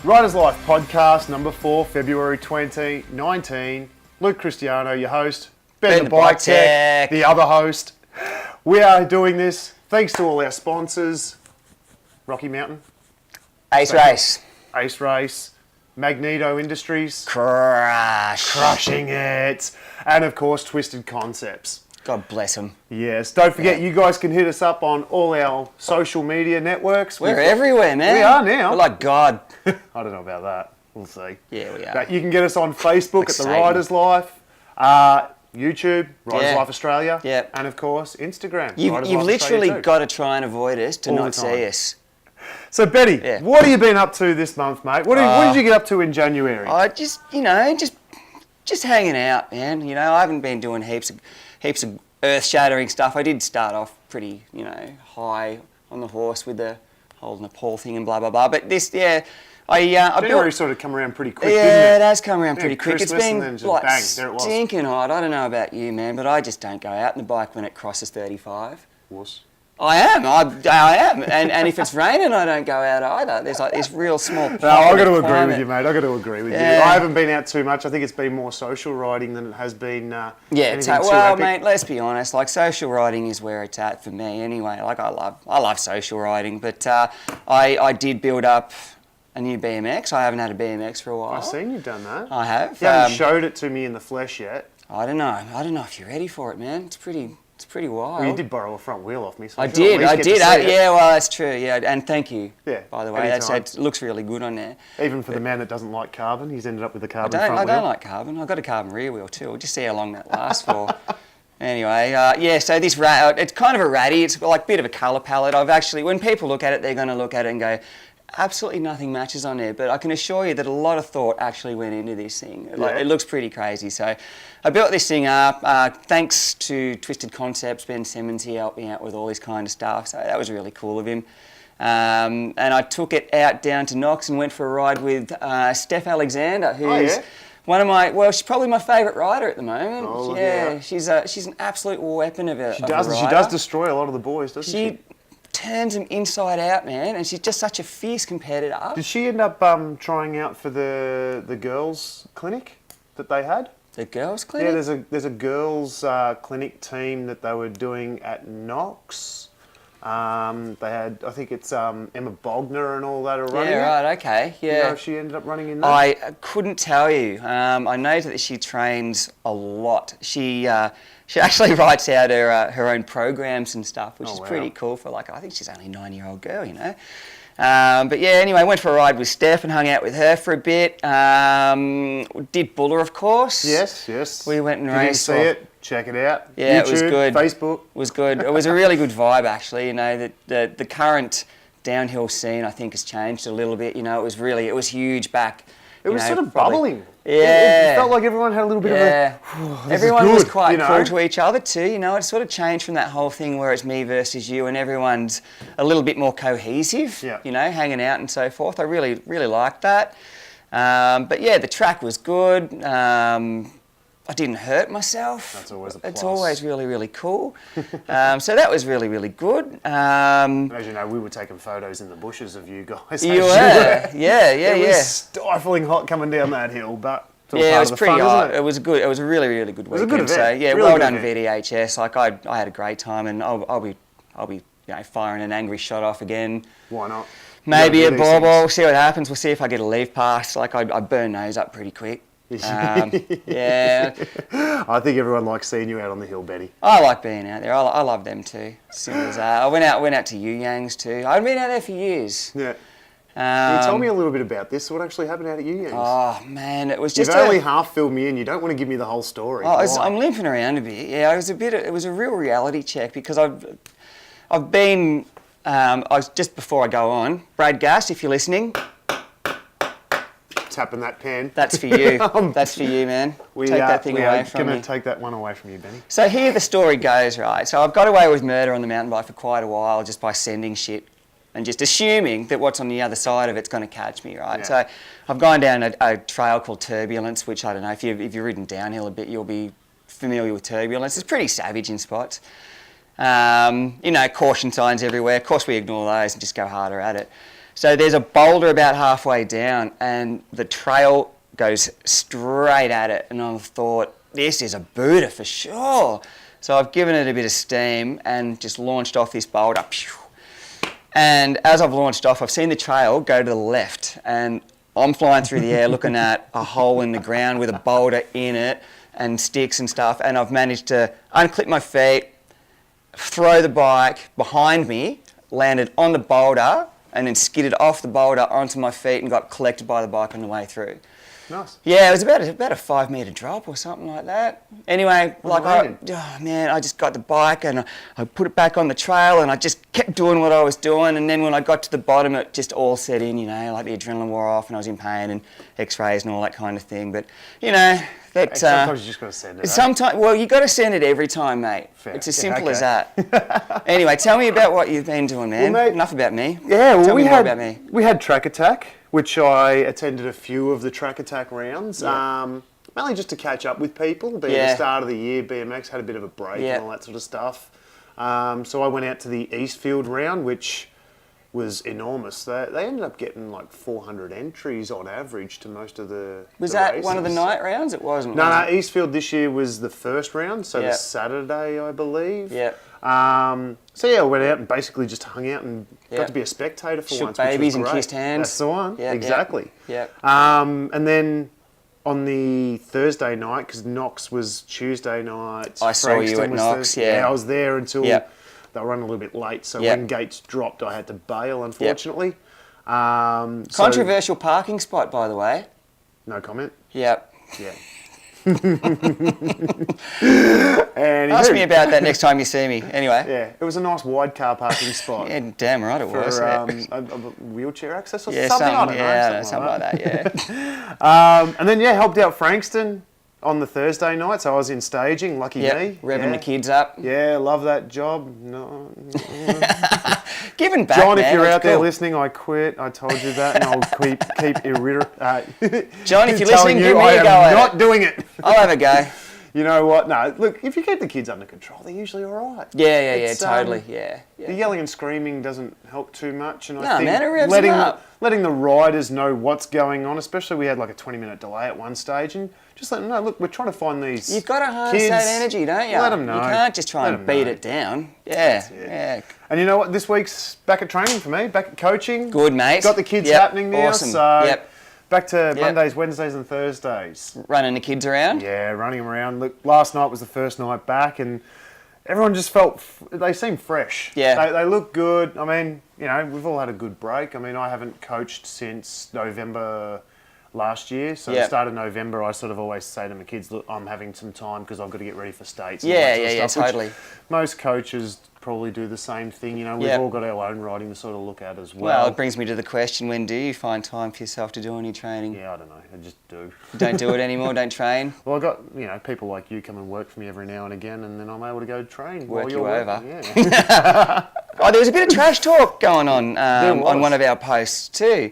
Riders Life podcast number 4, February 2019. Luke Cristiano, your host. Ben the Bike Tech, the other host. We are doing this thanks to all our sponsors. Rocky Mountain. Ace Race. Magneto Industries. Crushing it. And of course, Twisted Concepts. God bless them. Yes. Don't forget, you guys can hit us up on all our social media networks. We're everywhere, man. We are now. We're like God. I don't know about that. We'll see. Yeah, we are. But you can get us on Facebook Like at The Satan. Riders Life, YouTube, Riders Life Australia, and of course, Instagram. You've literally got to try and avoid us to All not the time. see us. So, Betty, what have you been up to this month, mate? What did you get up to in January? I just hanging out, man. You know, I haven't been doing heaps of earth-shattering stuff. I did start off pretty, high on the horse with the whole Nepal thing and blah, blah, blah. But this, January sort of come around pretty quick, didn't it it? has come around pretty quick. Christmas, it's been and then just like bang, there it was. stinking hot. I don't know about you, man, but I just don't go out on the bike when it crosses 35. Wuss. I am, and if it's raining, I don't go out either. There's like this real small. No, I've got to agree with you, mate. I've got to agree with you. Yeah. I haven't been out too much. I think it's been more social riding than it has been. Mate, let's be honest. Like social riding is where it's at for me, anyway. Like I love social riding, but I did build up a new BMX. I haven't had a BMX for a while. I've seen you've done that. I have. You haven't showed it to me in the flesh yet. I don't know if you're ready for it, man. It's pretty wild. Well, you did borrow a front wheel off me. So I did. Yeah, well, that's true. Yeah, and thank you. Yeah. By the way, it looks really good on there. Even for the man that doesn't like carbon, he's ended up with a carbon front wheel. I don't like carbon. I've got a carbon rear wheel too. We'll just see how long that lasts for. Anyway, so this it's kind of a ratty. It's like a bit of a colour palette. When people look at it, they're going to look at it and go, absolutely nothing matches on there, but I can assure you that a lot of thought actually went into this thing. It looks pretty crazy. So I built this thing up thanks to Twisted Concepts. Ben Simmons, he helped me out with all this kind of stuff, so that was really cool of him. And I took it out down to Knox and went for a ride with Steph Alexander, who's she's probably my favourite rider at the moment. Oh, she's an absolute weapon of a She does destroy a lot of the boys, doesn't she? Turns them inside out, man, and she's just such a fierce competitor. Did she end up trying out for the girls' clinic that they had? The girls' clinic? Yeah, there's a girls' clinic team that they were doing at Knox. They had, I think it's Emma Bogner and all that are running. Yeah, right, okay, yeah. Do you know if she ended up running in that? I couldn't tell you. I know that she trains a lot. She actually writes out her own programs and stuff, which is pretty cool for I think she's only a 9-year-old girl, you know. But yeah, anyway, went for a ride with Steph and hung out with her for a bit. Did Buller, of course. Yes. We went and If raced. you didn't see it, check it out. Yeah, YouTube, it was good. Facebook. It was good. It was a really good vibe, actually. You know, the current downhill scene, I think, has changed a little bit. You know, it was huge back. It was sort of bubbling. Yeah. It felt like everyone had a little bit of a... Everyone was quite cool to each other too, you know. It sort of changed from that whole thing where it's me versus you and everyone's a little bit more cohesive, you know, hanging out and so forth. I really, really liked that. But yeah, the track was good. I didn't hurt myself. That's always a plus. It's always really, really cool. So that was really, really good. As you know, we were taking photos in the bushes of you guys. You were? Yeah. It was stifling hot coming down that hill, but it was pretty hot. It was good. It was a really, really good weekend. It was a good event. So yeah, really well done event. VDHS. Like I had a great time, and I'll be firing an angry shot off again. Why not? Maybe at Ball. We'll see what happens. We'll see if I get a leave pass. Like I burn those up pretty quick. Yeah. I think everyone likes seeing you out on the hill, Betty. I like being out there. I love them too. Simple as that. I went out to Yuyangs too. I've been out there for years. Yeah. Can you tell me a little bit about this? What actually happened out at Yuyangs? Oh man, it was just. You've only half filled me in. You don't want to give me the whole story. I'm limping around a bit. Yeah, it was a real reality check because I've been. Just before I go on, Brad Gass, if you're listening. Tapping that pen. That's for you. That's for you, man. Take that thing away from me. We're going to take that one away from you, Benny. So here the story goes, right? So I've got away with murder on the mountain bike for quite a while just by sending shit and just assuming that what's on the other side of it's going to catch me, right? Yeah. So I've gone down a trail called Turbulence, which I don't know, if you've ridden downhill a bit, you'll be familiar with Turbulence. It's pretty savage in spots. Caution signs everywhere. Of course, we ignore those and just go harder at it. So there's a boulder about halfway down, and the trail goes straight at it, and I thought, this is a booter for sure. So I've given it a bit of steam and just launched off this boulder. And as I've launched off, I've seen the trail go to the left, and I'm flying through the air looking at a hole in the ground with a boulder in it and sticks and stuff, and I've managed to unclip my feet, throw the bike behind me, landed on the boulder, and then skidded off the boulder onto my feet and got collected by the bike on the way through. Nice. Yeah, it was about a 5 metre drop or something like that. Anyway, I just got the bike and I put it back on the trail and I just kept doing what I was doing, and then when I got to the bottom it just all set in, you know, like the adrenaline wore off and I was in pain and x-rays and all that kind of thing. But, you know, that... sometimes you just got to send it. Sometimes, well, you got to send it every time, mate. Fair. It's as simple as that. Anyway, tell me about what you've been doing, man. Well, mate, enough about me. Yeah, well, tell me more about me. We had Track Attack, which I attended a few of the Track Attack rounds, mainly just to catch up with people. Being the start of the year, BMX had a bit of a break and all that sort of stuff. So I went out to the Eastfield round, which was enormous. They ended up getting like 400 entries on average to most of the Was the that races. one of the night rounds? It wasn't. No, Eastfield this year was the first round, so the Saturday, I believe. Yeah. So yeah, I went out and basically just hung out and got to be a spectator for Shook once. babies which was and great. kissed hands. That's the one. Yeah, exactly. Yeah. And then on the Thursday night, because Knox was Tuesday night. I saw you at was Knox, I was there until they Yep. were running a little bit late. So Yep. when gates dropped, I had to bail, unfortunately. So- Controversial parking spot, by the way. no comment. Yep. Yeah. And Ask me about that next time you see me. Anyway. Yeah, it was a nice wide car parking spot. Yeah, damn right it was. For Yeah, a wheelchair access or yeah, something, I don't know. something like that. Yeah. And then, helped out Frankston on the Thursday night, so I was in staging, lucky me. Revving the kids up. Yeah, love that job. No. Giving back, John, man, if you're that's out there cool. listening, I quit. I told you that, and I'll keep John, if you're telling listening, you give me I a am go at not it. doing it. I'll have a go. You know what? No, look, if you keep the kids under control, they're usually all right. Yeah, totally. Yeah. The yelling and screaming doesn't help too much, and I No, think man, it revs them up. letting the riders know what's going on, especially we had like a 20-minute delay at one stage, and just let them know, look, we're trying to find these You've got to harness kids. that energy, don't you? Let them know. You can't just try Let and them beat know. it down. Yeah, it. yeah. And you know what? This week's back at training for me, back at coaching. Good, mate. Got the kids Yep, happening now, awesome. so Yep. back to Mondays, Wednesdays, and Thursdays. Running the kids around? Yeah, running them around. Look, last night was the first night back, and everyone just they seem fresh. Yeah. They look good. I mean, you know, we've all had a good break. I mean, I haven't coached since November last year. So at the start of November, I sort of always say to my kids, look, I'm having some time because I've got to get ready for states. And all that sort of stuff, totally. which most coaches probably do the same thing. You know, we've all got our own riding to sort of look at as well. Well, it brings me to the question, when do you find time for yourself to do any training? Yeah, I don't know. I just do. You don't do it anymore, don't train? Well, I got, you know, people like you come and work for me every now and again, and then I'm able to go train Work while you you're over. working. Yeah. Oh, there was a bit of trash talk going on was. on one of our posts too.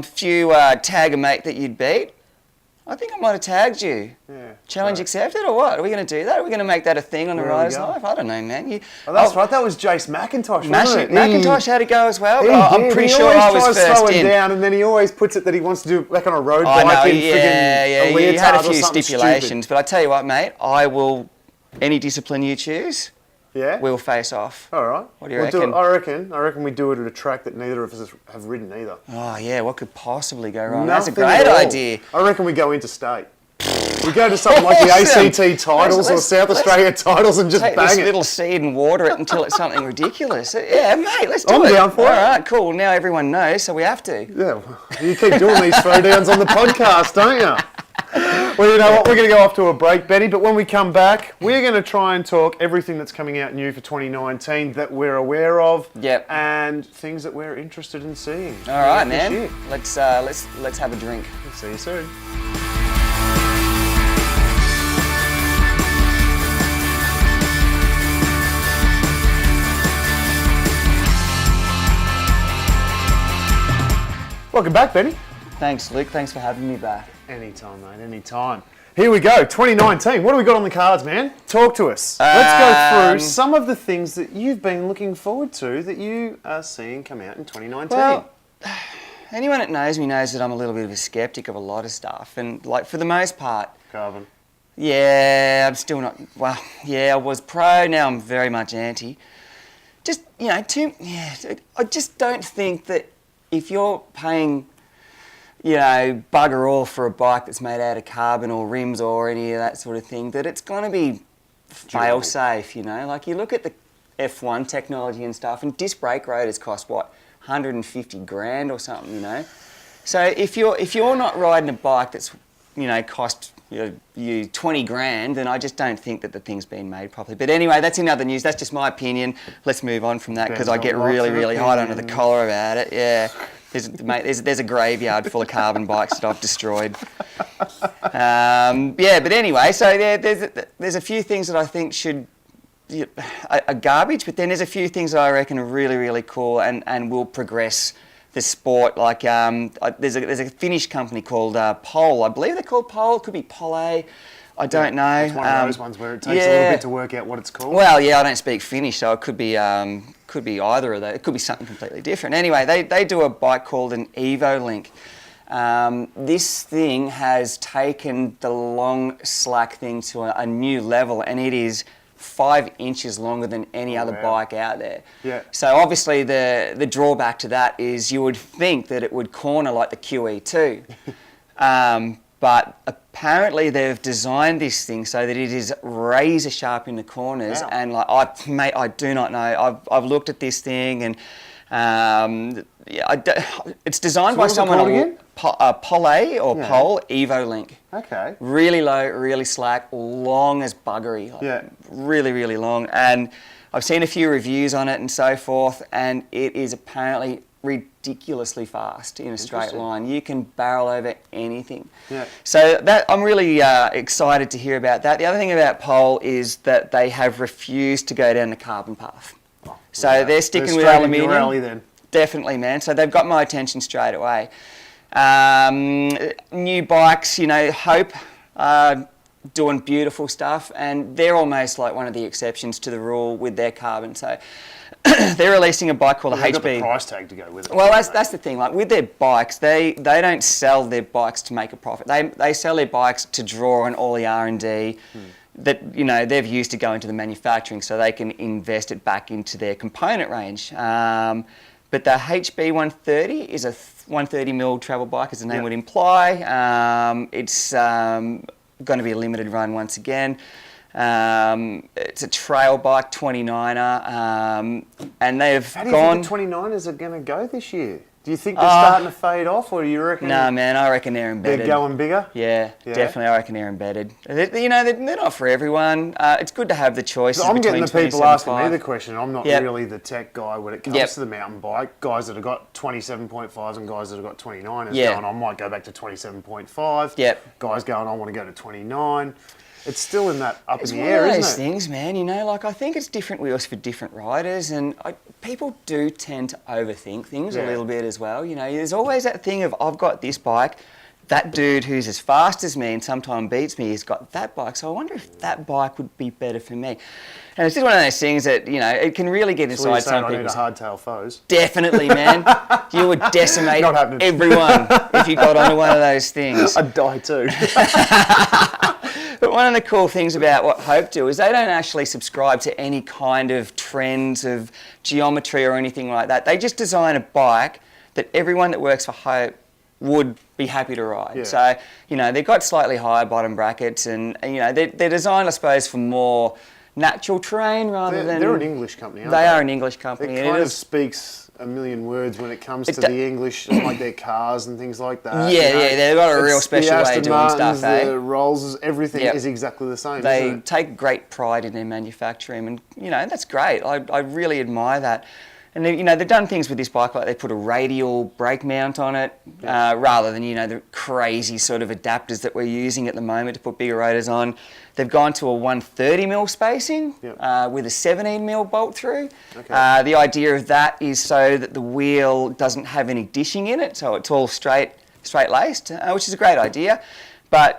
Few tag a mate that you'd beat. I think I might have tagged you. Yeah. Challenge Right. accepted, or what? Are we going to do that? Are we going to make that a thing on the Where are we Riders going? Life? I don't know, man. Oh, that's right. That was Jace McIntosh, wasn't it? McIntosh had to go as well. He But I'm did. pretty He sure always I was tries first slowing in. down, and then he always puts it that he wants to do like on a road I bike know, in yeah. friggin' a You had a leotard or few something stipulations, stupid. but I tell you what, mate, I will. Any discipline you choose, Yeah. we'll face off. All right. What do you We'll do reckon? it. I reckon we do it at a track that neither of us have ridden either. Oh yeah, what could possibly go wrong? That's a Nothing great at all. idea. I reckon we go interstate. We go to something like the Awesome. ACT titles or Let's- South let's Australia titles and just Take this bang it. little seed and water it until it's something ridiculous. Yeah, mate, let's do I'm it. down for it. All right, cool. Now everyone knows, so we have to. Yeah, well, you keep doing these throwdowns on the podcast, don't you? Well, you know what? We're going to go off to a break, Benny, but when we come back, we're going to try and talk everything that's coming out new for 2019 that we're aware of, Yep. and things that we're interested in seeing. All right, this man. year. Let's have a drink. See you soon. Welcome back, Benny. Thanks, Luke. Thanks for having me back. Anytime, mate, anytime. Here we go, 2019. What do we got on the cards, man? Talk to us. Let's go through some of the things that you've been looking forward to that you are seeing come out in 2019. Well, anyone that knows me knows that I'm a little bit of a skeptic of a lot of stuff, and like for the most part, Carbon. yeah, I'm still not. Well, yeah, I was pro. Now I'm very much anti. Just I just don't think that if you're paying, bugger all for a bike that's made out of carbon or rims or any of that sort of thing, that it's going to be fail safe. Like you look at the F1 technology and stuff, and disc brake rotors cost what, 150 grand or something. So if you're not riding a bike that's cost you 20 grand, then I just don't think that the thing's been made properly. But anyway, that's in other news. That's just my opinion. Let's move on from that because I get really, really hot under the collar about it. Yeah, there's a graveyard full of carbon bikes that I've destroyed. But anyway, so there's a few things that I think are garbage, but then there's a few things that I reckon are really, really cool and will progress the sport. Like there's a Finnish company called Pole. I believe they're called Pole. Could be Pole. I don't know. It's one of those ones where it takes a little bit to work out what it's called. Well, yeah, I don't speak Finnish, so it could be either of those. It could be something completely different. Anyway, they do a bike called an EvoLink. This thing has taken the long slack thing to a new level, and it is 5 inches longer than any other bike out there. Yeah. So obviously the drawback to that is you would think that it would corner like the QE2. But apparently they've designed this thing so that it is razor sharp in the corners. Wow. And I do not know. I've looked at this thing and it's designed by someone again? Pole Pole EvoLink. Okay. Really low, really slack, long as buggery. Really, really long. And I've seen a few reviews on it and so forth, and it is apparently ridiculously fast in a straight line. You can barrel over anything. Yeah. So I'm really excited to hear about that. The other thing about Pole is that they have refused to go down the carbon path. So they're sticking with aluminium. Rally, then. Definitely, man. So they've got my attention straight away. New bikes, Hope, doing beautiful stuff, and they're almost like one of the exceptions to the rule with their carbon. So they're releasing a bike called the HB. Got the price tag to go with it. Well, that's the thing. Like with their bikes, they don't sell their bikes to make a profit. They sell their bikes to draw on all the R&D that they've used to go into the manufacturing, so they can invest it back into their component range. But the HB 130 is a 130mm travel bike, as the name would imply. It's going to be a limited run once again. It's a trail bike, 29er, and they've How do you think the 29ers are going to go this year? Do you think they're starting to fade off, or do you reckon? No, man, I reckon they're embedded. They're going bigger? Yeah, definitely. I reckon they're embedded. They're not for everyone. It's good to have the choice. I'm getting the people asking me the question. I'm not really the tech guy when it comes to the mountain bike. Guys that have got 27.5s and guys that have got 29ers going, I might go back to 27.5. Yep. Guys going, I want to go to 29. It's still in that up It's in the one air, of isn't those it? things, man. I think it's different wheels for different riders, and people do tend to overthink things a little bit as well. There's always that thing of, I've got this bike, that dude who's as fast as me and sometimes beats me has got that bike, so I wonder if that bike would be better for me. And it's just one of those things that, it can really get inside some I need people's... a hardtail foes. Definitely, man. You would decimate Not happening. everyone if you got onto one of those things. I'd die too. But one of the cool things about what Hope do is they don't actually subscribe to any kind of trends of geometry or anything like that. They just design a bike that everyone that works for Hope would be happy to ride. Yeah. So, they've got slightly higher bottom brackets and they're designed, I suppose, for more natural terrain rather than... They're an English company, aren't they? They are an English company. It kind of speaks a million words when it comes to the English, like their cars and things like that. They've got a real special way of doing stuff, The Rolls, everything is exactly the same, They isn't it? take great pride in their manufacturing and, that's great. I really admire that. And, they've done things with this bike, like they put a radial brake mount on it, rather than, the crazy sort of adapters that we're using at the moment to put bigger rotors on. They've gone to a 130mm spacing with a 17mm bolt through. Okay. The idea of that is so that the wheel doesn't have any dishing in it, so it's all straight laced, which is a great idea. But,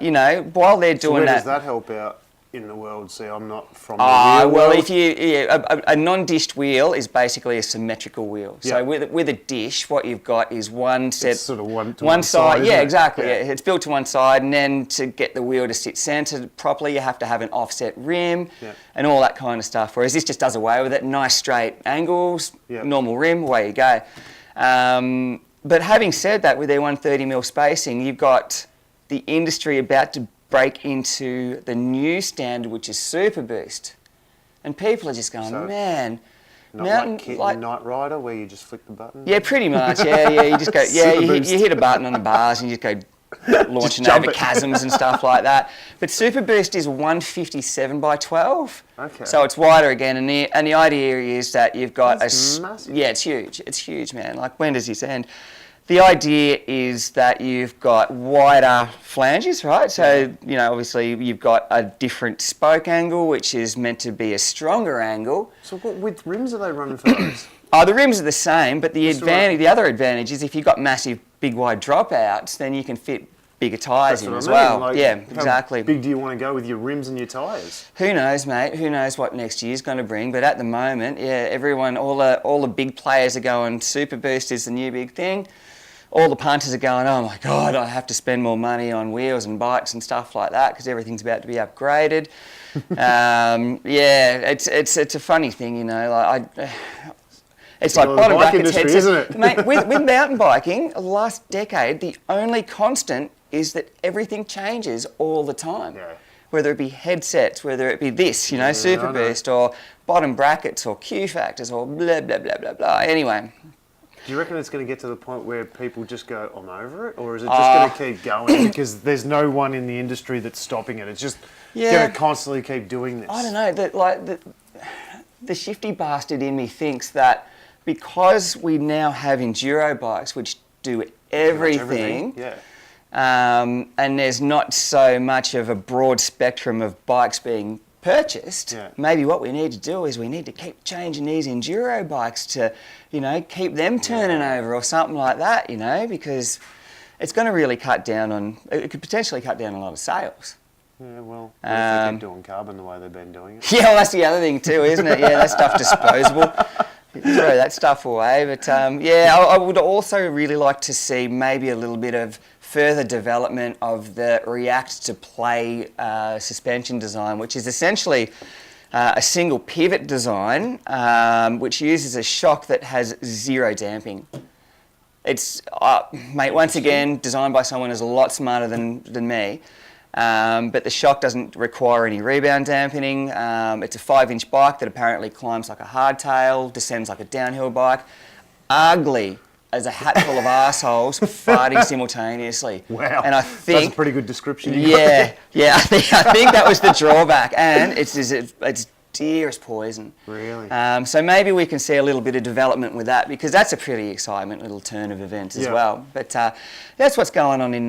while they're doing where that... does that help out? in the world? See, I'm not from Ah, the wheel well, world. if you a non-dished wheel is basically a symmetrical wheel. So Yeah. with a dish, what you've got is one set, It's sort of one side, side. isn't Yeah, it? exactly. Yeah. Yeah. It's built to one side, and then to get the wheel to sit centered properly, you have to have an offset rim Yeah. and all that kind of stuff. Whereas this just does away with it. Nice straight angles, Yeah. normal rim, away you go. But having said that, with their 130mm spacing, you've got the industry about to break into the new standard, which is Super Boost. And people are just going, So, man, Not like Kit and Knight Rider, where you just flick the button. yeah, pretty much, yeah. You just go, yeah, Super you Boost. hit a button on the bars and you just go launching jump over it. chasms and stuff like that. But Super Boost is 157 by 12. Okay. So it's wider again, and the idea is that you've got That's massive. yeah, it's huge. It's huge, man. Like, when does this end? The idea is that you've got wider flanges, right? So, you know, obviously you've got a different spoke angle, which is meant to be a stronger angle. So what width rims are they running for those? Oh, the rims are the same, but the That's right. the other advantage is if you've got massive, big, wide dropouts, then you can fit bigger tyres in That's as what I mean. well. Like, Yeah, how exactly. big do you want to go with your rims and your tyres? Who knows, mate? Who knows what next year's going to bring? But at the moment, yeah, everyone, all the big players are going, Super Boost is the new big thing. All the punters are going, oh my God, I have to spend more money on wheels and bikes and stuff like that because everything's about to be upgraded. Yeah, it's a funny thing, you know. Like it's like the bottom bike brackets, industry, headsets. isn't it? Mate, with mountain biking, last decade, the only constant is that everything changes all the time. Yeah. Whether it be headsets, whether it be this, you know, I Super know. Boost, or bottom brackets, or Q factors, or blah, blah, blah, blah, blah. Anyway. Do you reckon it's going to get to the point where people just go, I'm over it? Or is it just going to keep going because there's no one in the industry that's stopping it? It's just Yeah. going to constantly keep doing this. I don't know. The shifty bastard in me thinks that because we now have enduro bikes which do everything, Yeah. and there's not so much of a broad spectrum of bikes being purchased, Yeah. maybe what we need to do is we need to keep changing these enduro bikes to, you know, keep them turning over or something like that, you know, because it's going to really cut down on, it could potentially cut down a lot of sales. Yeah, well, what if they keep doing carbon the way they've been doing it? Yeah, well, that's the other thing too, isn't it? Yeah, that stuff disposable. You can throw that stuff away. But yeah, I would also really like to see maybe a little bit of further development of the React to Play suspension design, which is essentially a single pivot design, which uses a shock that has zero damping. It's, mate, once again, designed by someone who's a lot smarter than me. But the shock doesn't require any rebound dampening. It's a 5-inch bike that apparently climbs like a hardtail, descends like a downhill bike. Ugly as a hatful of assholes farting simultaneously. Wow. And I That's think, a pretty good description. you got yeah, there. yeah, I think that was the drawback. And it's dear as poison. Really? So maybe we can see a little bit of development with that because that's a pretty exciting little turn of events as Yeah. well. But that's what's going on in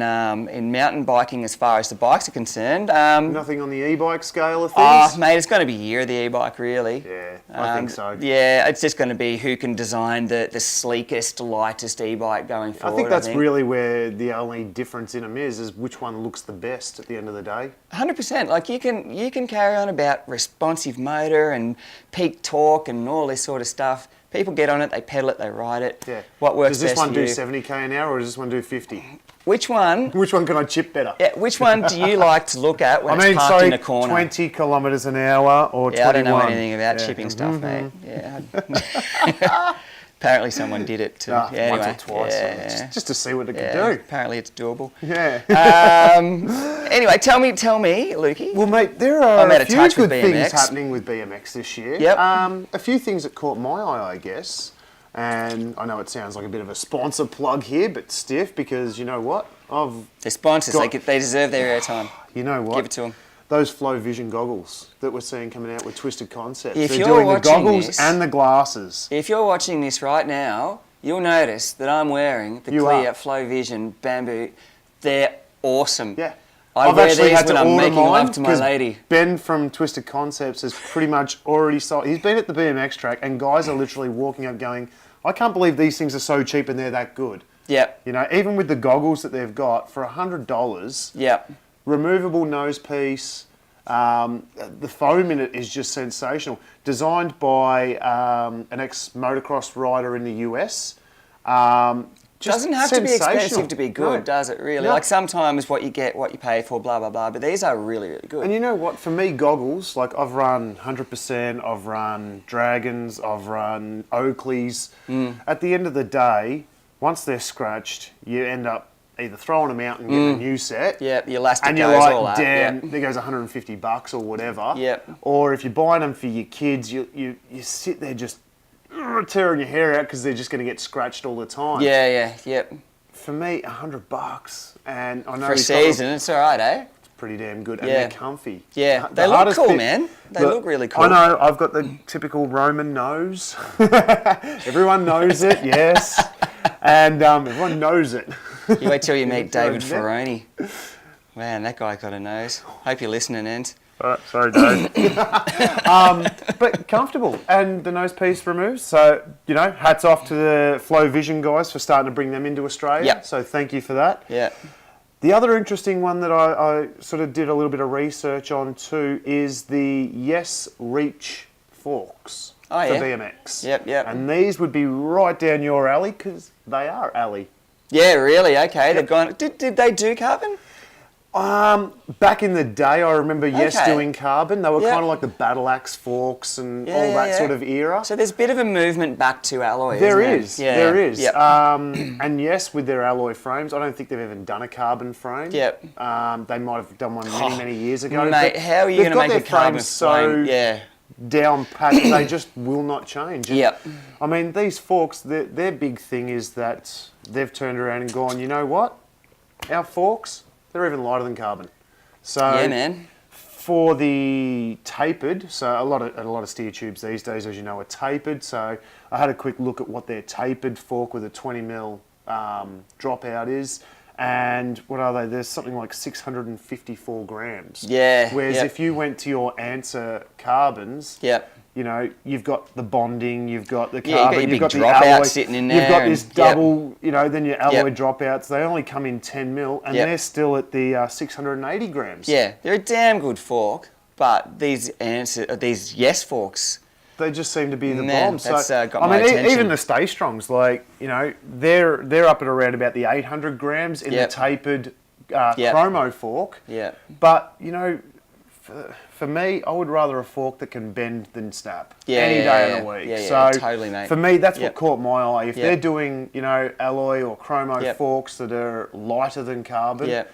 mountain biking as far as the bikes are concerned. Nothing on the e-bike scale of things? Mate, it's going to be year of the e-bike, really. Yeah, I think so. Yeah, it's just going to be who can design the sleekest, lightest e-bike going I forward. think that's really where the only difference in them is which one looks the best at the end of the day. 100%. Like you can carry on about responsive motor and peak torque and all this sort of stuff. People get on it, they pedal it, they ride it. Yeah. What works Does this best one for do you? 70k an hour or does this one do 50? Which one? Which one can I chip better? Yeah, which one do you like to look at when I mean, it's parked in say a corner? 20 kilometres an hour or 21. Yeah, I don't know anything about Yeah. chipping stuff, mate. Yeah. Apparently someone did it too. Ah, yeah, anyway. once or twice, Yeah. just to see what it Yeah, can do. apparently it's doable. Yeah. Anyway, tell me, Lukey. Well, mate, there are I'm out a of few touch good with things BMX. happening with BMX this year. Yep. A few things that caught my eye, I guess. And I know it sounds like a bit of a sponsor plug here, but stiff because you know what? They're sponsors. got- They deserve their airtime. You know what? Give it to them. Those Flow Vision goggles that we're seeing coming out with Twisted Concepts. If They're you're doing the watching goggles this- and the glasses. If you're watching this right now, you'll notice that I'm wearing the You Clear are. Flow Vision Bamboo. They're awesome. Yeah. I I've wear actually these had when to I'm order making mine love to my 'cause lady. Ben from Twisted Concepts has pretty much already sold. He's been at the BMX track and guys are literally walking up going, I can't believe these things are so cheap and they're that good. Yep. You know, even with the goggles that they've got for $100, Yep. removable nose piece, The foam in it is just sensational. Designed by an ex-motocross rider in the US. Doesn't have to be expensive sensational. to be good, No. does it really? No. Like sometimes what you get, what you pay for, blah, blah, blah. But these are really, really good. And you know what? For me, goggles, like I've run 100%, I've run Dragons, I've run Oakleys. At the end of the day, once they're scratched, you end up either throwing them out and getting a new set. Yep, the elastic And you're goes like, all out. damn, Yep. there goes $150 or whatever. Yep. Or if you're buying them for your kids, you sit there just tearing your hair out because they're just going to get scratched all the time. Yeah, yep. For me, $100, and I know For a he's got season, it's all right, eh? pretty damn good, and Yeah. they're comfy. Yeah, The they look hardest cool, bit- man. They look really cool. I know, I've got the typical Roman nose. Everyone knows it, yes. And everyone knows it. You wait till you meet David Yeah. Ferroni. Man, that guy got a nose. Hope you're listening, Ent. All right, sorry, Dave. But comfortable, and the nose piece removes. So, you know, hats off to the Flow Vision guys for starting to bring them into Australia. Yep. So thank you for that. Yeah. The other interesting one that I sort of did a little bit of research on too is the Yes Reach forks Oh, for yeah. BMX. Yep. And these would be right down your alley because they are alley. Yeah, really? Okay, they've gone... Did they do carbon? Back in the day, I remember Yes Okay. doing carbon. They were Yep. kind of like the battle axe forks and Yeah, all yeah, that yeah. sort of era. So there's a bit of a movement back to alloy, There isn't is, Yeah. there is. Yep. And yes, with their alloy frames, I don't think they've even done a carbon frame. Yep. They might have done one many years ago. Mate, but how are you they've going to got make a their carbon frames so frame? Yeah. down pat, they just will not change. And, Yep. I mean, these forks, their big thing is that they've turned around and gone, you know what? Our forks, they're even lighter than carbon. So Yeah, man. for the tapered, so a lot of steer tubes these days, as you know, are tapered. So I had a quick look at what their tapered fork with a 20mm dropout is. And what are they? There's something like 654 grams. Yeah, Whereas yep. if you went to your Answer carbons, Yep. you know, you've got the bonding, you've got the Yeah, you've got carbon, your you've big got the dropout alloy, sitting in you've got there this and- yep. double, you know, then your alloy Yep. dropouts. They only come in 10mm, and Yep. they're still at the 680 grams. Yeah, they're a damn good fork, but these Yes forks, They just seem to be the Man, bomb. So, that's, got I my mean, attention. even the Stay Strongs, like, you know, they're up at around about the 800 grams in Yep. the tapered Yep. chromo fork. yeah. But, you know, for me, I would rather a fork that can bend than snap Yeah, any yeah, day yeah. of the week. Yeah, yeah, so totally, mate. for me, that's Yep. what caught my eye. If Yep. they're doing, you know, alloy or chromo Yep. forks that are lighter than carbon, Yep.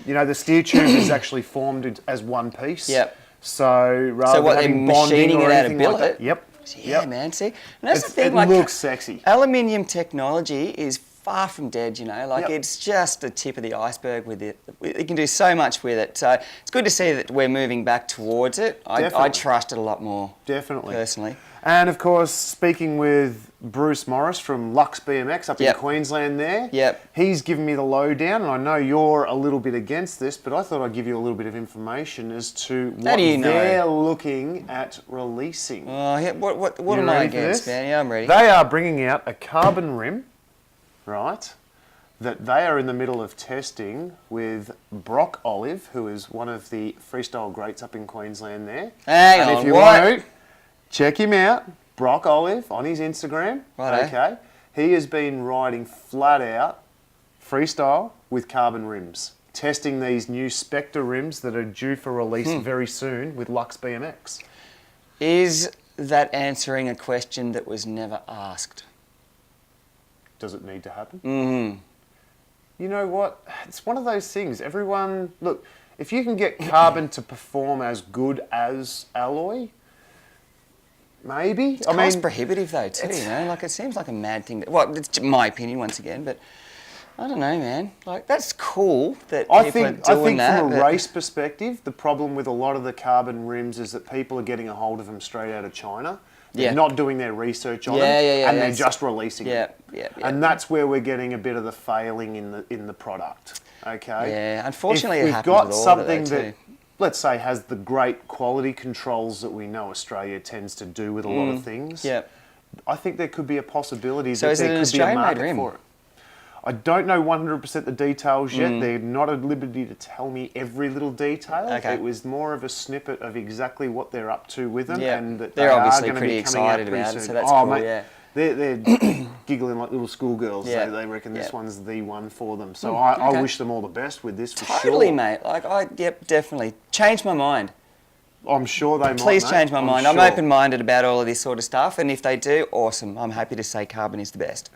you know, the steer tube is actually formed as one piece. Yep. So rather So what, than they're having bonding machining or it out of anything like billet? that. Yep. Yeah, Yep. man. See, and that's the It thing. Like, looks sexy. aluminium technology is far from dead. You know, like Yep. it's just the tip of the iceberg with it. You can do so much with it. So it's good to see that we're moving back towards it. I Definitely. trust it a lot more. Definitely. Personally. And of course, speaking with Bruce Morris from Lux BMX up Yep. in Queensland there, Yep. he's given me the lowdown, and I know you're a little bit against this, but I thought I'd give you a little bit of information as to what do you know? they're looking at releasing. Oh, yeah. What You am I ready for against, this? man? Yeah, I'm ready. They are bringing out a carbon rim, right, that they are in the middle of testing with Brock Olive, who is one of the freestyle greats up in Queensland there. Hang and on, if you what? want to, check him out, Brock Olive, on his Instagram. Righto. Okay. He has been riding flat out freestyle with carbon rims, testing these new Spectre rims that are due for release very soon with Lux BMX. Is that answering a question that was never asked? Does it need to happen? Mm-hmm. You know what? It's one of those things. Everyone, look, if you can get carbon to perform as good as alloy, maybe. I Cost mean, prohibitive though too, you know. Like it seems like a mad thing. Well, it's my opinion once again, but I don't know, man. Like that's cool that I people think are doing that. from a but- race perspective, the problem with a lot of the carbon rims is that people are getting a hold of them straight out of China. They're Yeah. not doing their research on Yeah, them, yeah, yeah, and yeah. they're just releasing Yeah, them. yeah. And that's where we're getting a bit of the failing in the product. Okay. Yeah, unfortunately if it we've happens got with all of it, something though, that, let's say, has the great quality controls that we know Australia tends to do with a lot of things. Yeah. I think there could be a possibility So that is it there an could be a Australian-made market rim? for it. I don't know 100% the details yet. They're not at liberty to tell me every little detail. Okay. It was more of a snippet of exactly what they're up to with them. Yeah. And that They're they obviously are gonna pretty be coming out excited pretty about it, soon. so that's cool, yeah. They're giggling like little schoolgirls. Yeah. They reckon this Yeah. one's the one for them. So I okay. wish them all the best with this for Totally, sure. mate. Like, yep, definitely. Change my mind. I'm sure they might. Please mate. change my mind. I'm sure. open-minded about all of this sort of stuff, and if they do, awesome. I'm happy to say Carbon is the best.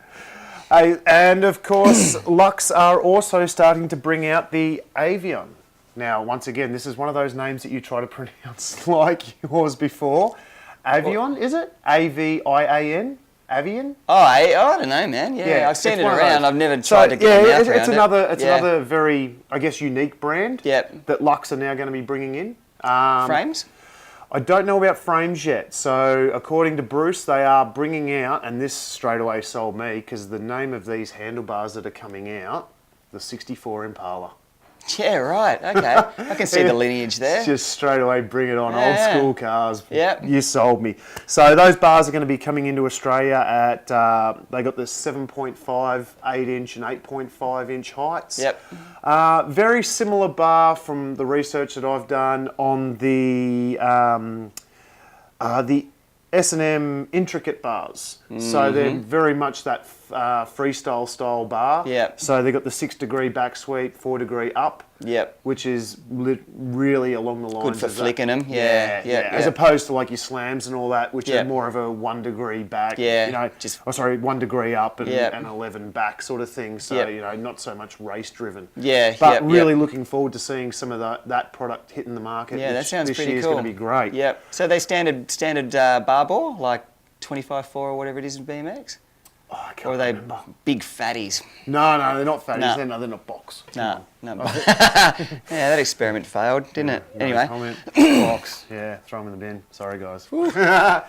And of course, Lux are also starting to bring out the Avion. Now, once again, this is one of those names that you try to pronounce like yours before. Avion, is it? A-V-I-A-N? Avion? Oh, I don't know, man. Yeah, I've seen it's it one of around. those. I've never tried to get my mouth around it's it. another very, I guess, unique brand Yep. that Lux are now going to be bringing in. Frames? I don't know about frames yet. So according to Bruce, they are bringing out, and this straight away sold me, because the name of these handlebars that are coming out, the 64 Impala. Yeah, right. Okay. I can see the lineage there. Just straight away bring it on. Yeah. Old school cars. Yep. You sold me. So those bars are going to be coming into Australia at, they got the 7.5, 8-inch and 8.5-inch heights. Yep. Very similar bar from the research that I've done on the S&M intricate bars. So they're very much that freestyle style bar. Yep. So they've got the 6-degree back sweep, 4-degree up. Yep. Which is really along the lines Good for of flicking them. Yeah, Yeah. As opposed to like your slams and all that, which Yeah. are more of a 1-degree back. Yeah, You know, just- 1 degree up and, Yeah. and 11 back sort of thing. So Yep. you know, not so much race driven. Yeah, But yep, really yep. looking forward to seeing some of that product hitting the market. Yeah, that which sounds this pretty year's cool. going to be great. Yep. So they standard bar bore, like 25.4 or whatever it is in BMX? Oh, I can't Or are they remember. big fatties? No, they're not fatties. No. They're not box. No. Yeah, that experiment failed, didn't it? No Anyway. comment. Box. Yeah, throw them in the bin. Sorry, guys. Wow.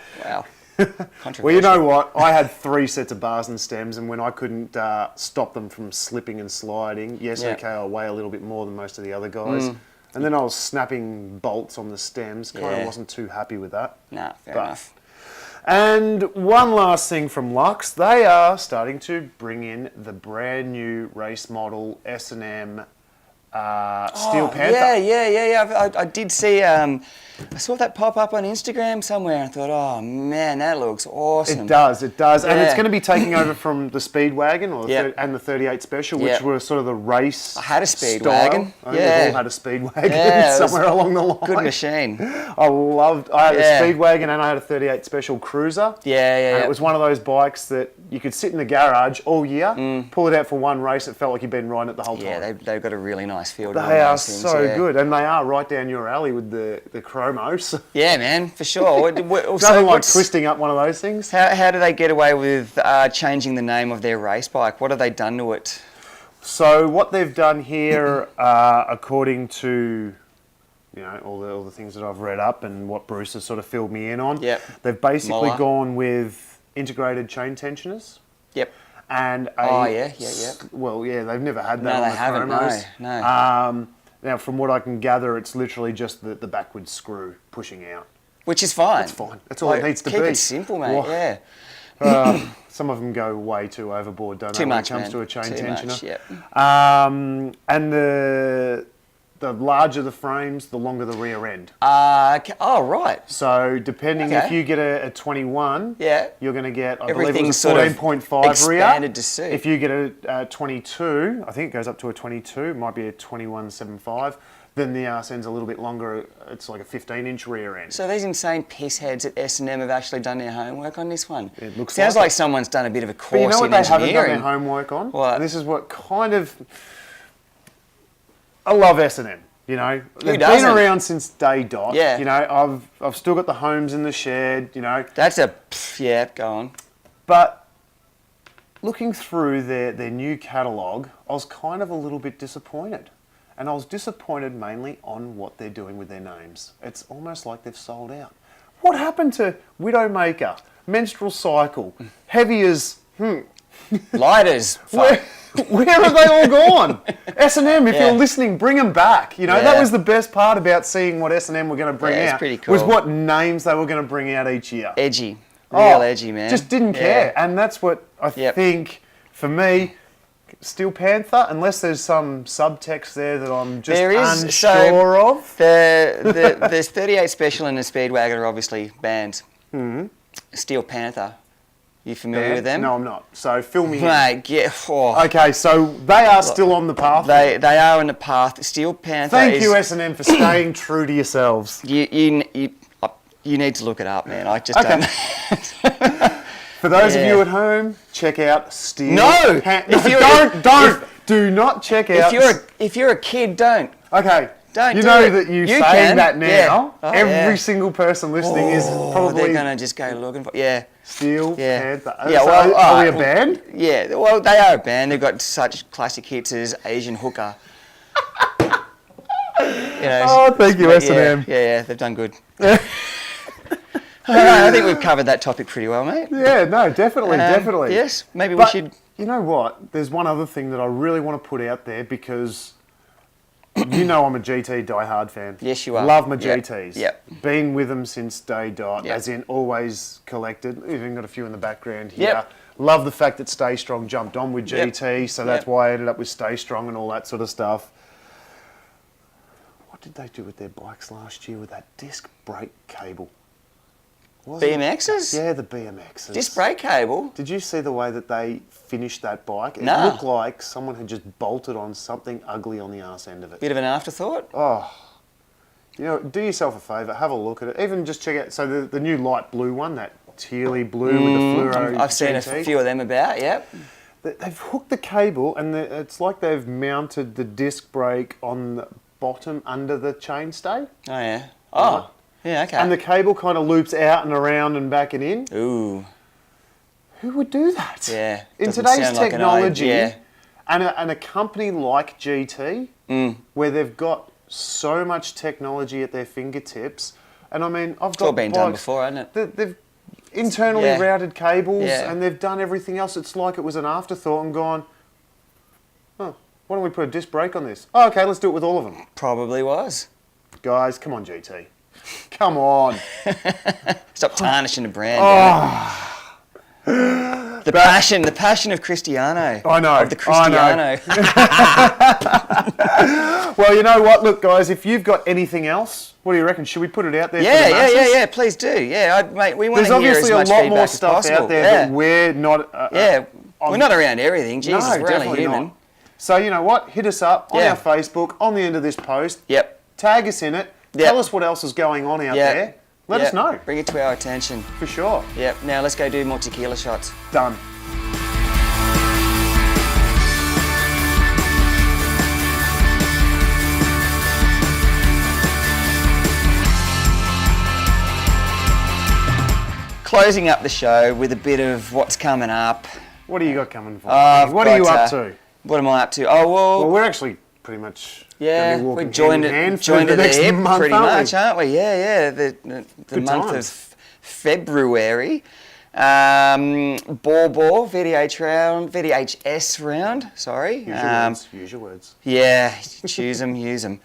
Controversial. Well, you know what? I had 3 sets of bars and stems, and when I couldn't stop them from slipping and sliding, yes, Yeah. okay, I weigh a little bit more than most of the other guys. And then I was snapping bolts on the stems. Kind of Yeah. wasn't too happy with that. Nah, fair But- enough. And one last thing from Lux, they are starting to bring in the brand new race model S&M Steel Panther. Yeah. I did see, I saw that pop up on Instagram somewhere and I thought, oh man, that looks awesome. It does. And it's Yeah. going to be taking over from the Speedwagon or Yep. and the 38 Special, which Yep. were sort of the race I had a style. Speedwagon. I think Yeah. we've all had a Speedwagon Yeah, it was somewhere along the line. Good machine. I had Yeah. a Speedwagon and I had a 38 Special Cruiser. Yeah. And it was one of those bikes that you could sit in the garage all year, pull it out for one race, it felt like you'd been riding it the whole Yeah, time. they've got a really nice field. of They are those things, so yeah. good, and they are right down your alley with the chromos. Yeah, man, for sure. Nothing like twisting up one of those things. How do they get away with changing the name of their race bike? What have they done to it? So what they've done here, according to all the things that I've read up and what Bruce has sort of filled me in on, Yep. they've basically Mola. gone with integrated chain tensioners. Yep. And well, yeah, they've never had that No, on they the haven't, chromos. no. Now, from what I can gather, it's literally just the backward screw pushing out. Which is fine. It's fine. That's all it needs to keep be. Keep it simple, mate. Well, Yeah. Some of them go way too overboard, don't they? Too much, when it comes man. to a chain Too tensioner. much, yep. And the larger the frames, the longer the rear end. Okay. Oh, right. So depending Okay. if you get a 21, Yeah. you're going to get, I believe it Everything's was a sort of 14.5 rear. expanded to suit. If you get a 22, I think it goes up to a 22, it might be a 21.75, then the arse end's a little bit longer, it's like a 15-inch rear end. So these insane piss heads at S&M have actually done their homework on this one. It looks Sounds like like someone's done a bit of a course But you know what in they haven't done engineering. their homework on? What? And this is what kind of... I love S&M, you know. They've been doesn't? around since day dot. Yeah. You know, I've still got the homes in the shed, you know. That's a... Yeah, go on. But looking through their new catalogue, I was kind of a little bit disappointed. And I was disappointed mainly on what they're doing with their names. It's almost like they've sold out. What happened to Widowmaker, Menstrual Cycle, Heavy as... Lighters. Where have they all gone? S&M, if Yeah. you're listening, bring them back. You know, Yeah. that was the best part about seeing what S&M were going to bring Yeah, it's out. pretty cool. Was what names they were going to bring out each year. Edgy. Real Oh, edgy, man. Just didn't care. And that's what I Yep. think, for me, Steel Panther, unless there's some subtext there that I'm just There is, unsure of. There's 38 Special and the Speedwagon are obviously bands. Steel Panther. You familiar with them? No, I'm not. So fill me in. Mate, yeah. Oh. Okay, so they are still on the path. They are on the path. Steel Panther. Thank you, S&M, for staying true to yourselves. You need to look it up, man. I just don't. For those of you at home, check out Steel No! Panther. Do not check out. If you're a kid, don't. Okay. Don't you do know it. that you You saying can. that now, Yeah. Oh, every single person listening is probably They're gonna just go looking for. Yeah. Steel Yeah. Panther. Yeah, So well, are we a well, band? Yeah. Well, they are a band. They've got such classic hits as Asian Hooker. Oh, thank you, S&M. Yeah, they've done good. I think we've covered that topic pretty well, mate. Yeah, no, definitely. Yes, maybe we But should. You know what? There's one other thing that I really want to put out there because you know I'm a GT diehard fan. Yes, you are. Love my Yep. GTs. Yep. Been with them since day dot, Yep. as in always collected. Even got a few in the background here. Yep. Love the fact that Stay Strong jumped on with Yep. GT, so that's Yep. why I ended up with Stay Strong and all that sort of stuff. What did they do with their bikes last year with that disc brake cable? Wasn't it- BMXs? Yeah, the BMXs. Disc brake cable. Did you see the way that they finished that bike? It No. looked like someone had just bolted on something ugly on the arse end of it. Bit of an afterthought. Oh, you know, do yourself a favour, have a look at it. Even just check out, so the new light blue one, that tealy blue with the fluoro I've seen a GT, few of them about. Yep. They've hooked the cable and it's like they've mounted the disc brake on the bottom under the chainstay. Oh yeah. Oh. Yeah. Okay. And the cable kind of loops out and around and back and in. Ooh. Who would do that? Yeah. In doesn't today's sound like an technology, idea. and a company like GT, where they've got so much technology at their fingertips, and I mean, I've got all been done bikes before, hasn't it? They've internally Yeah. routed cables, Yeah. and they've done everything else. It's like it was an afterthought and gone, oh, why don't we put a disc brake on this? Oh, okay, let's do it with all of them. Probably was. Guys, come on, GT. Come on. Stop tarnishing the brand. The passion of Cristiano. I know, Of the Cristiano. Well, you know what? Look, guys, if you've got anything else, what do you reckon? Should we put it out there for the masses? Yeah. Please do. Yeah, mate, we want There's to hear as obviously a much lot feedback more as stuff possible. out there Yeah. that we're not... We're not around everything. Jesus, no, we're only definitely human. not. So, you know what? Hit us up on Yeah. our Facebook, on the end of this post. Yep. Tag us in it. Yep. Tell us what else is going on out Yep. there. Let us know, Bring it to our attention. for sure. Yep. Now let's go do more tequila shots. Done. Closing up the show with a bit of what's coming up. What do you got coming for? I've What are you got, up to? What am I up to? Oh, Well, we're actually pretty much yeah, gonna be walking we joined hand in hand it, for joined the at the next hip month, pretty aren't we? much, aren't we? Yeah. The Good month times. of February. Ball, VHS round, sorry. Use your words. Yeah, choose them, use them.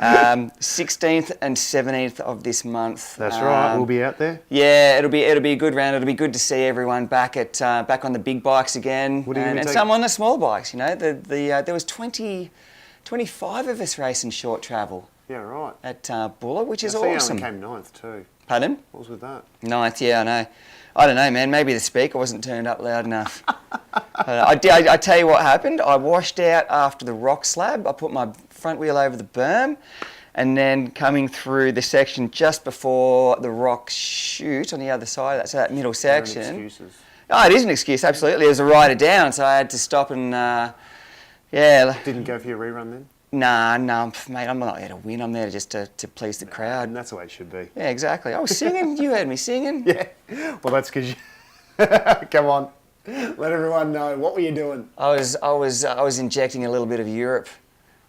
16th and 17th of this month. That's right. We'll be out there. Yeah, it'll be a good round. It'll be good to see everyone back on the big bikes again, What are you gonna and take? some on the small bikes. You know, there was 25 of us racing short travel Yeah, right. at Buller, which is I see awesome. you only came ninth too. Pardon? What was with that? Ninth, yeah, I know. I don't know, man. Maybe the speaker wasn't turned up loud enough. I tell you what happened. I washed out after the rock slab. I put my front wheel over the berm, and then coming through the section just before the rock chute on the other side, that's that middle section. No excuses. Oh, it is an excuse, absolutely. It was a rider down, so I had to stop and, yeah. Didn't go for your rerun then? Nah, mate, I'm not there to win. I'm there just to please the crowd. And that's the way it should be. Yeah, exactly. I was singing. You heard me singing. Yeah. Well, that's because you... Come on. Let everyone know. What were you doing? I was injecting a little bit of Europe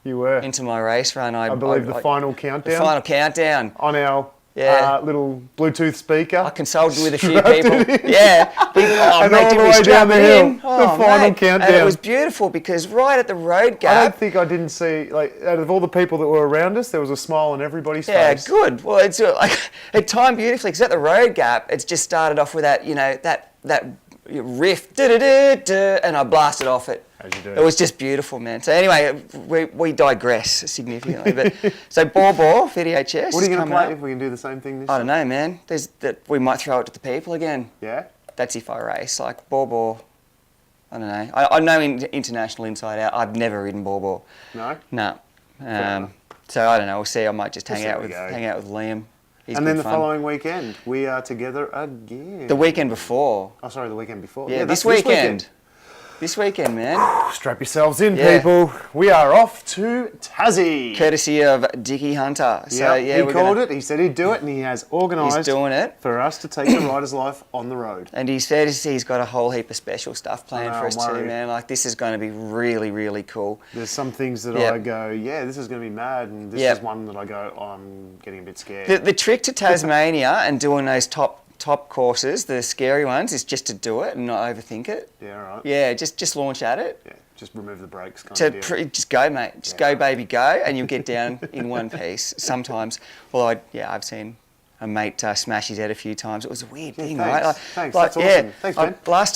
You were. into my race run. I believe the final countdown. The final countdown. On our Yeah. little Bluetooth speaker. I consulted with a few people. Yeah. And mate, all did the we way strap down the it hill. in? The Oh, final mate. countdown. And it was beautiful because right at the road I don't gap. think I didn't see, like, out of all the people that were around us, there was a smile on everybody's Yeah, face. good. Well, it's like it timed beautifully because at the road gap, it's just started off with that, you know, that riff, and I blasted off it. As you do. It was just beautiful, man. So anyway, we digress significantly. But so Ball VDHS. What are you going to coming play up. if we can do the same thing this I time? don't know, man. We might throw it to the people again. Yeah? That's if I race. Like Ball. I don't know. I know international inside out. I've never ridden Ball. No? No. enough. So I don't know. We'll see. I might just We'll hang see out how we with go. Liam. He's And then good the fun. following weekend, we are together again. The weekend before. Oh, sorry, the weekend before. Yeah, that's this weekend. This weekend, man. Strap yourselves in, Yeah. people. We are off to Tassie. Courtesy of Dickie Hunter. So Yep, yeah, he we're called gonna, it. He said he'd do it, and he has organised He's doing it. for us to take the rider's life on the road. And he said he's got a whole heap of special stuff planned for us I'm too, worried. man. Like this is going to be really, really cool. There's some things that Yep. I go, yeah, this is going to be mad, and this Yep. is one that I go, oh, I'm getting a bit scared. The trick to Tasmania and doing those top courses, the scary ones, is just to do it and not overthink it. Yeah, right. Yeah, just launch at it. Yeah, just remove the brakes. Kind To of deal. just go, mate. Just go, baby, go, and you'll get down in one piece. Sometimes, well, I've seen a mate smash his head a few times. It was a weird thing, thanks. right? Thanks, that's awesome. Thanks, man. Last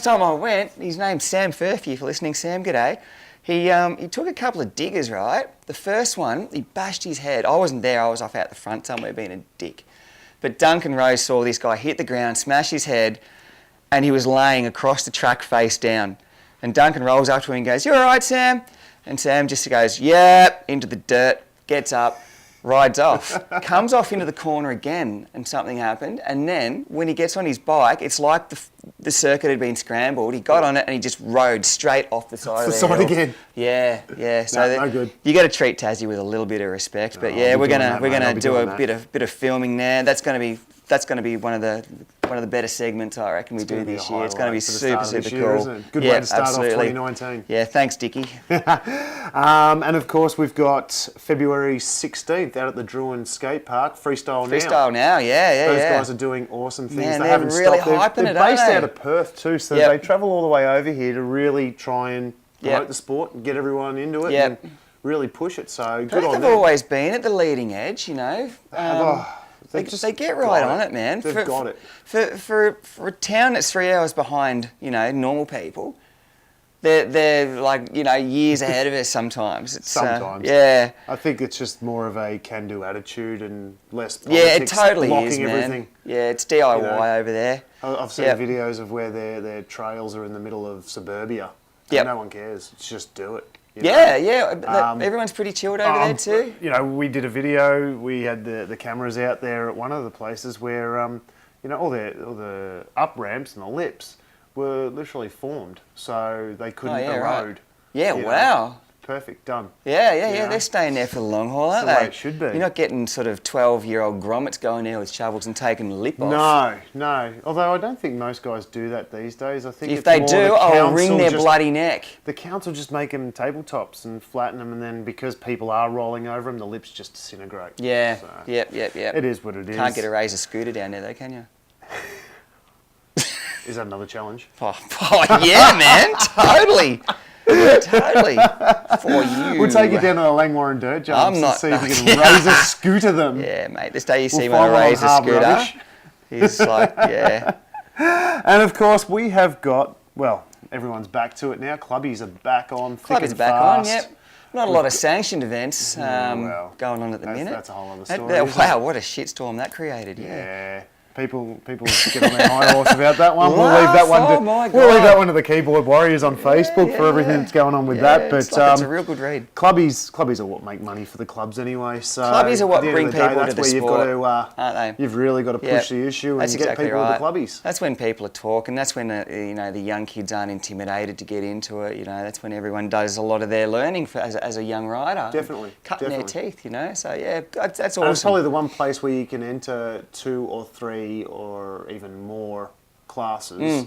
time I went, his name's Sam Furphy. If you're listening, Sam, g'day. He took a couple of diggers, right? The first one, he bashed his head. I wasn't there. I was off out the front somewhere being a dick. But Duncan Rose saw this guy hit the ground, smash his head, and he was laying across the track face down. And Duncan rolls up to him and goes, "You all right, Sam?" And Sam just goes, "Yep," into the dirt, gets up, rides off, comes off into the corner again, and something happened. And then when he gets on his bike, it's like the circuit had been scrambled. He got on it and he just rode straight off the side of the side hill. again. Yeah. So No good. you got to treat Tassie with a little bit of respect. But No, yeah, I'll be we're doing gonna that, we're mate. I'll gonna be do doing a that. bit of filming there. That's gonna be one of the better segments I reckon we do gonna be a this year. It's gonna be highlight for the start super of this cool. year, isn't it? Good yeah, way to start off absolutely. 2019. Yeah, thanks, Dickie. And of course, we've got February 16th out at the Druin Skate Park, Freestyle Now. Freestyle now, yeah. Those guys are doing awesome things. Man, they they're haven't really stopped. hyping They're it, aren't based they? out of Perth too, so Yep. they travel all the way over here to really try and promote Yep. the sport and get everyone into it Yep. and really push it. So good Perth on have them. always been at the leading edge, you know. They get right on it, man. They've got it. For a town that's 3 hours behind, you know, normal people, they're like, you know, years ahead of us sometimes. It's, Sometimes. yeah. I think it's just more of a can-do attitude and less Yeah, it politics totally blocking is, man. everything. Yeah, it's DIY You know. over there. I've seen Yep. videos of where their trails are in the middle of suburbia. Yep. No one cares. It's just do it. you Yeah, know. yeah. Everyone's pretty chilled over there too. You know, we did a video. We had the cameras out there at one of the places where, you know, all the up ramps and the lips were literally formed, so they couldn't yeah, right. erode. Yeah, you know. wow. Perfect, done. Yeah. know. They're staying there for the long haul, aren't the way they? it should be. You're not getting sort of 12-year-old grommets going there with shovels and taking the lip off. No. Although I don't think most guys do that these days. I think If it's they more do, the I'll wring council their just- bloody neck. The council just make them tabletops and flatten them, and then because people are rolling over them, the lips just disintegrate. Yeah. So Yep. It is what it is. Can't get a Razor scooter down there though, can you? Is that another challenge? Oh yeah, man. Totally. Totally. For you. We'll take you down to the Langwarrin Dirt Jumps I'm not- and see if you can Razor scooter them. Yeah, mate. This day you see We'll one a find one on Razor hard scooter. rubbish. He's like, yeah. And of course, we have got, well, everyone's back to it now. Clubbies are back on. Thick Club is and back fast. on, yep. Not a lot of sanctioned events well, going on at the that's- minute. that's a whole other That- story, that- isn't wow, what a shitstorm that created, yeah. Yeah. People get on their high horse about that one. We'll leave Laugh, that one. oh my We'll leave God. that one to the Keyboard Warriors on Facebook for everything that's going on with that. But it's like it's a real good read. clubbies are what make money for the clubs anyway. So Clubbies are what at the end bring of the day, people that's to the where sport, you've got to, aren't they? You've really got to push the issue and That's get exactly people right. to clubbies. That's when people are talking. That's when you know, the young kids aren't intimidated to get into it. You know, that's when everyone does a lot of their learning as a young rider. Definitely, Cutting their teeth. You know, so yeah, that's And awesome. it's probably the one place where you can enter 2 or 3 or even more classes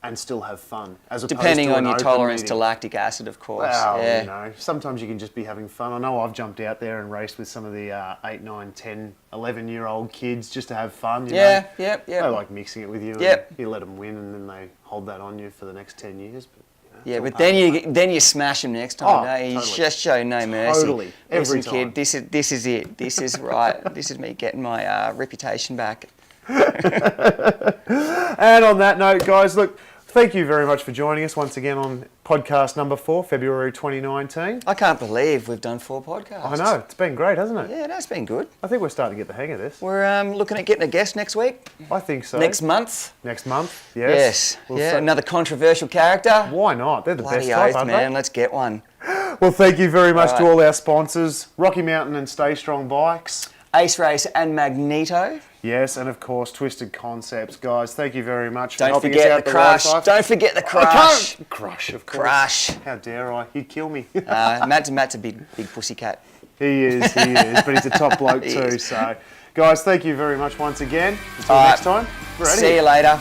and still have fun. As opposed Depending to on an your open tolerance meeting. to lactic acid, of course. Well, yeah. you know, sometimes you can just be having fun. I know I've jumped out there and raced with some of the 8, 9, 10, 11-year-old kids just to have fun. You Yeah, know? yep. They like mixing it with you. Yep. And you let them win and then they hold that on you for the next 10 years. But, you know, Yeah, it's all but part of the fun. then you smash them next time. Oh, Don't you? totally. You just show no mercy. Totally. Every Listen, time. kid, this is it. This is right. This is me getting my reputation back. And on that note, guys, look, Thank you very much for joining us once again on podcast number 4, February 2019. I can't believe we've done 4 podcasts. I know, it's been great, hasn't it? Yeah, that's been good. I think we're starting to get the hang of this. We're looking at getting a guest next week. I think so. Next month. Next month, yes. We'll yeah, see. another controversial character. Why not? They're the Bloody best type, oath, aren't man. they? Let's get one. Well, thank you very much All to right. all our sponsors, Rocky Mountain and Stay Strong Bikes. Ace Race and Magneto. Yes, and of course, Twisted Concepts. Guys, thank you very much for Don't helping us forget out the the right crush. side. Don't forget the I crush. can't. Crush, of course. Crush. How dare I? He'd kill me. Matt's a big pussycat. He is, but he's a top bloke He too. is. So, guys, thank you very much once again. Until All right. next time, we're out of See here. you later.